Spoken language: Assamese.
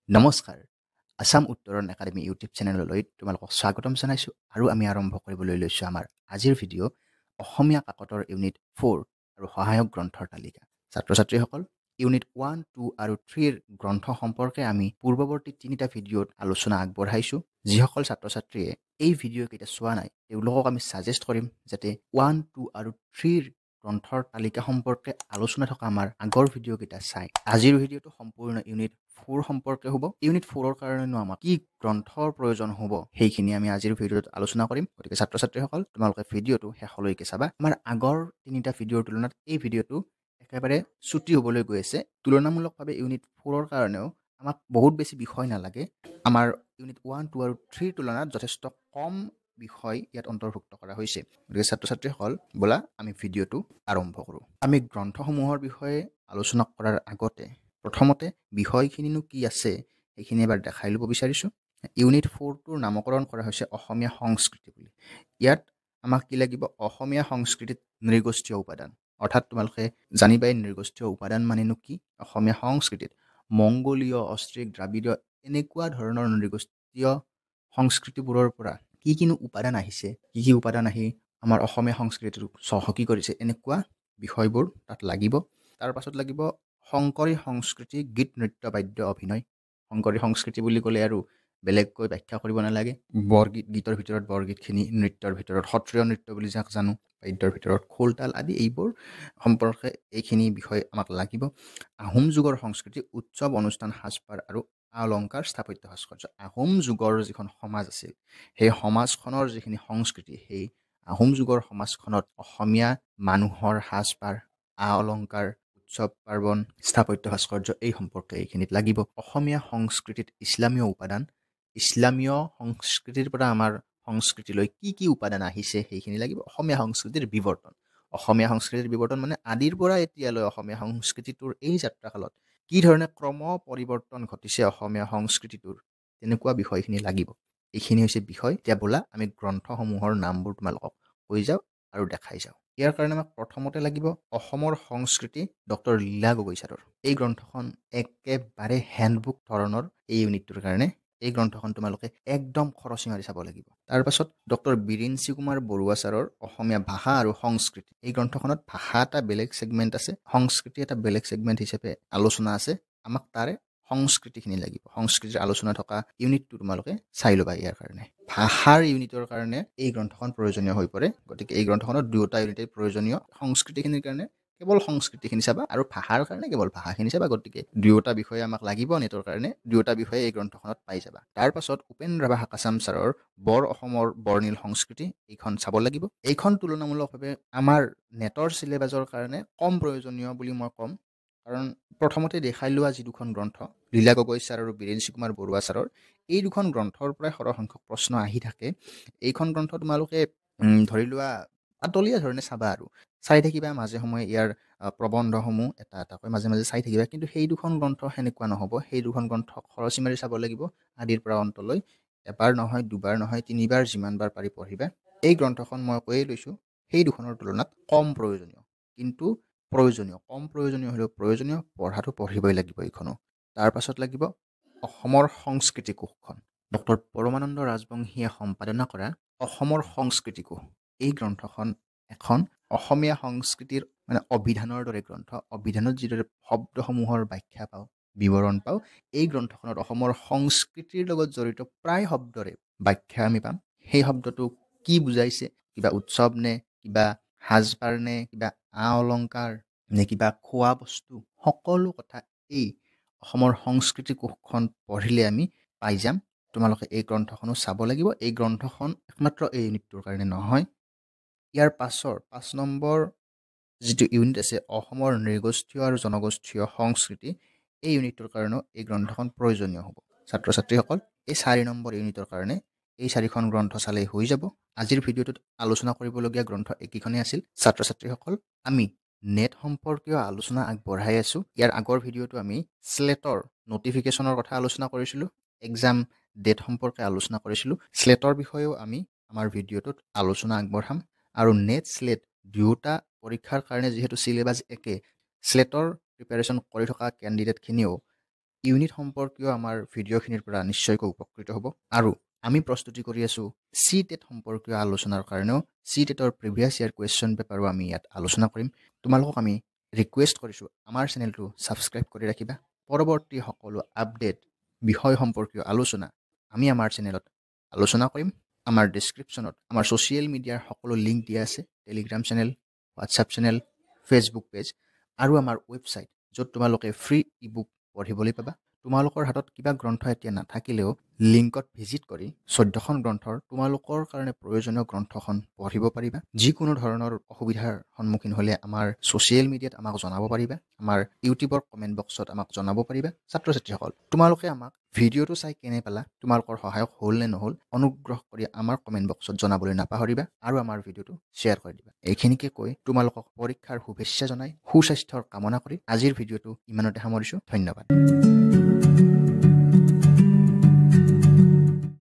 নমস্কাৰ আসাম উত্তৰণ একাডেমী ইউটিউব চেনেললৈ তোমালোকক স্বাগতম জনাইছোঁ আৰু আমি আৰম্ভ কৰিবলৈ লৈছোঁ আমাৰ আজিৰ ভিডিঅ' অসমীয়া কাকতৰ ইউনিট 4 আৰু সহায়ক গ্ৰন্থৰ তালিকা। ছাত্ৰ ছাত্ৰীসকল ইউনিট 1, 2 আৰু 3ৰ গ্ৰন্থ সম্পৰ্কে আমি পূৰ্বৱৰ্তী 3টা ভিডিঅ'ত আলোচনা আগবঢ়াইছোঁ। যিসকল ছাত্ৰ ছাত্ৰীয়ে এই ভিডিঅ'কেইটা চোৱা নাই তেওঁলোকক আমি ছাজেষ্ট কৰিম যাতে 1, 2 আৰু 3ৰ গ্ৰন্থৰ তালিকা সম্পৰ্কে আলোচনা থকা আমাৰ আগৰ ভিডিঅ'কেইটা চাই। আজিৰ ভিডিঅ'টো সম্পূৰ্ণ ইউনিট 4 সম্পৰ্কে হ'ব। ইউনিট 4ৰ কাৰণেনো আমাক কি গ্ৰন্থৰ প্ৰয়োজন হ'ব সেইখিনি আমি আজিৰ ভিডিঅ'ত আলোচনা কৰিম। গতিকে ছাত্ৰ ছাত্ৰীসকল তোমালোকে ভিডিঅ'টো শেষলৈকে চাবা। আমাৰ আগৰ 3টা ভিডিঅ'ৰ তুলনাত এই ভিডিঅ'টো একেবাৰে ছুটি হ'বলৈ গৈ আছে। তুলনামূলকভাৱে ইউনিট 4ৰ কাৰণেও আমাক বহুত বেছি বিষয় নালাগে। আমাৰ ইউনিট 1, 2 আৰু 3ৰ তুলনাত যথেষ্ট কম বিষয় ইয়াত অন্তৰ্ভুক্ত কৰা হৈছে। গতিকে ছাত্ৰ ছাত্ৰীসকল ব'লা আমি ভিডিঅ'টো আৰম্ভ কৰোঁ। আমি গ্ৰন্থসমূহৰ বিষয়ে আলোচনা কৰাৰ আগতে প্ৰথমতে বিষয়খিনিনো কি আছে সেইখিনি এবাৰ দেখাই ল'ব বিচাৰিছোঁ। ইউনিট 4টোৰ নামকৰণ কৰা হৈছে অসমীয়া সংস্কৃতি বুলি। ইয়াত আমাক কি লাগিব? অসমীয়া সংস্কৃতিত নৃগোষ্ঠীয় উপাদান। অৰ্থাৎ তোমালোকে জানিবাই নৃগোষ্ঠীয় উপাদান মানেনো কি। অসমীয়া সংস্কৃতিত মংগোলীয়, অষ্ট্ৰিক, দ্ৰাবিড়ীয় এনেকুৱা ধৰণৰ নৃগোষ্ঠীয় সংস্কৃতিবোৰৰ পৰা কি কিনো উপাদান আহিছে, কি উপাদান আহি আমাৰ অসমীয়া সংস্কৃতিটোক চহকী কৰিছে, এনেকুৱা বিষয়বোৰ তাত লাগিব। তাৰ পাছত লাগিব শংকৰী সংস্কৃতি, গীত, নৃত্য, বাদ্য, অভিনয়। শংকৰী সংস্কৃতি বুলি ক'লে আৰু বেলেগকৈ ব্যাখ্যা কৰিব নালাগে। বৰগীত, গীতৰ ভিতৰত বৰগীতখিনি, নৃত্যৰ ভিতৰত সত্ৰীয় নৃত্য বুলি যাক জানো, বাদ্যৰ ভিতৰত খোলতাল আদি এইবোৰ সম্পৰ্কে এইখিনি বিষয় আমাক লাগিব। আহোম যুগৰ সংস্কৃতি, উৎসৱ, অনুষ্ঠান, সাজপাৰ আৰু অলংকাৰ, স্থাপত্য ভাস্কৰ্য। আহোম যুগৰ যিখন সমাজ আছিল সেই সমাজখনৰ যিখিনি সংস্কৃতি, সেই আহোম যুগৰ সমাজখনত অসমীয়া মানুহৰ সাজপাৰ, অলংকাৰ, উৎসৱ পাৰ্বণ, স্থাপত্য ভাস্কৰ্য এই সম্পৰ্কে এইখিনিত লাগিব। অসমীয়া সংস্কৃতিত ইছলামীয় উপাদান, ইছলামীয় সংস্কৃতিৰ পৰা আমাৰ সংস্কৃতিলৈ কি কি উপাদান আহিছে সেইখিনি লাগিব। অসমীয়া সংস্কৃতিৰ বিৱৰ্তন, অসমীয়া সংস্কৃতিৰ বিৱৰ্তন মানে আদিৰ পৰা এতিয়ালৈ অসমীয়া সংস্কৃতিটোৰ এই যাত্ৰাকালত কি ধৰণে ক্ৰম পৰিৱৰ্তন ঘটিছে অসমীয়া সংস্কৃতিটোৰ, তেনেকুৱা বিষয়খিনি লাগিব। এইখিনি হৈছে বিষয়। এতিয়া বোলা আমি গ্ৰন্থসমূহৰ নামবোৰ তোমালোকক কৈ যাওঁ আৰু দেখাই যাওঁ। ইয়াৰ কাৰণে আমাক প্ৰথমতে লাগিব অসমৰ সংস্কৃতি, ডক্টৰ লীলা গগৈ ছাৰৰ। এই গ্ৰন্থখন একেবাৰে হেণ্ডবুক ধৰণৰ এই ইউনিটটোৰ কাৰণে। এই গ্ৰন্থখন তোমালোকে একদম খৰচী মাৰি চাব লাগিব। তাৰপাছত ডক্টৰ বিৰিঞ্চি কুমাৰ বৰুৱা ছাৰৰ অসমীয়া ভাষা আৰু সংস্কৃতি। এই গ্ৰন্থখনত ভাষা এটা বেলেগ ছেগমেণ্ট আছে, সংস্কৃতি এটা বেলেগ ছেগমেণ্ট হিচাপে আলোচনা আছে। আমাক তাৰে সংস্কৃতিখিনি লাগিব। সংস্কৃতিৰ আলোচনা থকা ইউনিটটো তোমালোকে চাই ল'বা। ইয়াৰ কাৰণে ভাষাৰ ইউনিটৰ কাৰণে এই গ্ৰন্থখন প্ৰয়োজনীয় হৈ পৰে। গতিকে এই গ্ৰন্থখনত দুয়োটা ইউনিটেই প্ৰয়োজনীয়। সংস্কৃতিখিনিৰ কাৰণে কেৱল সংস্কৃতিখিনি চাবা আৰু ভাষাৰ কাৰণে কেৱল ভাষাখিনি চাবা। গতিকে দুয়োটা বিষয়ে আমাক লাগিব নেটৰ কাৰণে, দুয়োটা বিষয়ে এই গ্ৰন্থখনত পাই যাবা। তাৰপাছত উপেন ৰাভা হাকাচাম ছাৰৰ বৰ অসমৰ বৰ্ণিল সংস্কৃতি, এইখন চাব লাগিব। এইখন তুলনামূলকভাৱে আমাৰ নেটৰ চিলেবাছৰ কাৰণে কম প্ৰয়োজনীয় বুলি মই ক'ম। কাৰণ প্ৰথমতে দেখাই লোৱা যি দুখন গ্ৰন্থ লীলা গগৈ ছাৰ আৰু বিৰিঞ্চি কুমাৰ বৰুৱা ছাৰৰ, এই দুখন গ্ৰন্থৰ পৰাই সৰহসংখ্যক প্ৰশ্ন আহি থাকে। এইখন গ্ৰন্থ তোমালোকে ধৰি লোৱা পাতলীয়া ধৰণে চাবা আৰু চাই থাকিবা। মাজে সময়ে ইয়াৰ প্ৰবন্ধসমূহ এটা এটাকৈ মাজে মাজে চাই থাকিবা। কিন্তু সেই দুখন গ্ৰন্থ সেনেকুৱা নহ'ব। সেই দুখন গ্ৰন্থ খৰচী মাৰি চাব লাগিব আদিৰ পৰা অন্তলৈ। এবাৰ নহয়, দুবাৰ নহয়, তিনিবাৰ যিমানবাৰ পাৰি পঢ়িবা। এই গ্ৰন্থখন মই কৈয়ে লৈছোঁ সেই দুখনৰ তুলনাত কম প্ৰয়োজনীয়, কিন্তু প্ৰয়োজনীয়। কম প্ৰয়োজনীয় হ'লেও প্ৰয়োজনীয়, পঢ়াটো পঢ়িবই লাগিব এইখনো। তাৰপাছত লাগিব অসমৰ সংস্কৃতি কোষখন, ডক্টৰ পৰমানন্দ ৰাজবংশীয়ে সম্পাদনা কৰা অসমৰ সংস্কৃতি কোষ। এই গ্ৰন্থখন এখন অসমীয়া সংস্কৃতিৰ মানে অভিধানৰ দৰে গ্ৰন্থ। অভিধানত যিদৰে শব্দসমূহৰ ব্যাখ্যা পাওঁ, বিৱৰণ পাওঁ, এই গ্ৰন্থখনত অসমৰ সংস্কৃতিৰ লগত জড়িত প্ৰায় শব্দৰে ব্যাখ্যা আমি পাম। সেই শব্দটো কি বুজাইছে, কিবা উৎসৱ নে, কিবা সাজপাৰ নে, কিবা অলংকাৰ নে, কিবা খোৱা বস্তু, সকলো কথা এই অসমৰ সংস্কৃতি কোষখন পঢ়িলে আমি পাই যাম। তোমালোকে এই গ্ৰন্থখনো চাব লাগিব। এই গ্ৰন্থখন একমাত্ৰ এই ইউনিটটোৰ কাৰণে নহয়, ইয়াৰ পাছৰ 5 নম্বৰ যিটো ইউনিট আছে অসমৰ নৃগোষ্ঠীয় আৰু জনগোষ্ঠীয় সংস্কৃতি, এই ইউনিটটোৰ কাৰণেও এই গ্ৰন্থখন প্ৰয়োজনীয় হ'ব। ছাত্ৰ ছাত্ৰীসকল এই 4 নম্বৰ ইউনিটৰ কাৰণে এই 4খন গ্ৰন্থ চালেই হৈ যাব। আজিৰ ভিডিঅ'টোত আলোচনা কৰিবলগীয়া গ্ৰন্থ একেখনেই আছিল। ছাত্ৰ ছাত্ৰীসকল আমি নেট সম্পৰ্কীয় আলোচনা আগবঢ়াই আছোঁ। ইয়াৰ আগৰ ভিডিঅ'টো আমি স্লেটৰ নটিফিকেশ্যনৰ কথা আলোচনা কৰিছিলোঁ, এক্সাম ডেট সম্পৰ্কে আলোচনা কৰিছিলোঁ। স্লেটৰ বিষয়েও আমি আমাৰ ভিডিঅ'টোত আলোচনা আগবঢ়াম। আৰু নেট স্লেট দুয়োটা পৰীক্ষাৰ কাৰণে যিহেতু চিলেবাছ একে, স্লেটৰ প্ৰিপাৰেশ্যন কৰি থকা কেণ্ডিডেটখিনিও ইউনিট সম্পৰ্কীয় আমাৰ ভিডিঅ'খিনিৰ পৰা নিশ্চয়কৈ উপকৃত হ'ব। আৰু আমি প্ৰস্তুতি কৰি আছোঁ CTET সম্পৰ্কীয় আলোচনাৰ কাৰণেও। CTETৰ প্ৰিভিয়াছ ইয়াৰ কুৱেশ্যন পেপাৰো আমি ইয়াত আলোচনা কৰিম। তোমালোকক আমি ৰিকুৱেষ্ট কৰিছোঁ আমাৰ চেনেলটো ছাবস্ক্ৰাইব কৰি ৰাখিবা। পৰৱৰ্তী সকলো আপডেট বিষয় সম্পৰ্কীয় আলোচনা আমি আমাৰ চেনেলত আলোচনা কৰিম। আমাৰ ডিছক্ৰিপশ্যনত আমাৰ ছ'চিয়েল মিডিয়াৰ সকলো লিংক দিয়া আছে। Telegram channel, WhatsApp channel, Facebook page আৰু আমাৰ ৱেবছাইট, য'ত তোমালোকে ফ্ৰী ইবুক পঢ়িবলৈ পাবা। তোমালোকৰ হাতত কিবা গ্ৰন্থ এতিয়া নাথাকিলেও লিংকত ভিজিট কৰি 14খন গ্ৰন্থৰ তোমালোকৰ কাৰণে প্ৰয়োজনীয় গ্ৰন্থখন পঢ়িব পাৰিবা। যিকোনো ধৰণৰ অসুবিধাৰ সন্মুখীন হ'লে আমাৰ ছ'চিয়েল মিডিয়াত আমাক জনাব পাৰিবা। আমাৰ ইউটিউবৰ কমেণ্ট বক্সত আমাক জনাব পাৰিবা। ছাত্ৰ ছাত্ৰীসকল, তোমালোকে আমাক ভিডিঅ'টো চাই কেনে পালা, তোমালোকৰ সহায়ক হ'ল নে নহ'ল, অনুগ্ৰহ কৰি আমাৰ কমেণ্ট বক্সত জনাবলৈ নাপাহৰিবা আৰু আমাৰ ভিডিঅ'টো শ্বেয়াৰ কৰি দিবা। এইখিনিকে কৈ তোমালোকক পৰীক্ষাৰ শুভেচ্ছা জনাই সুস্বাস্থ্যৰ কামনা কৰি আজিৰ ভিডিঅ'টো ইমানতে সামৰিছোঁ। ধন্যবাদ।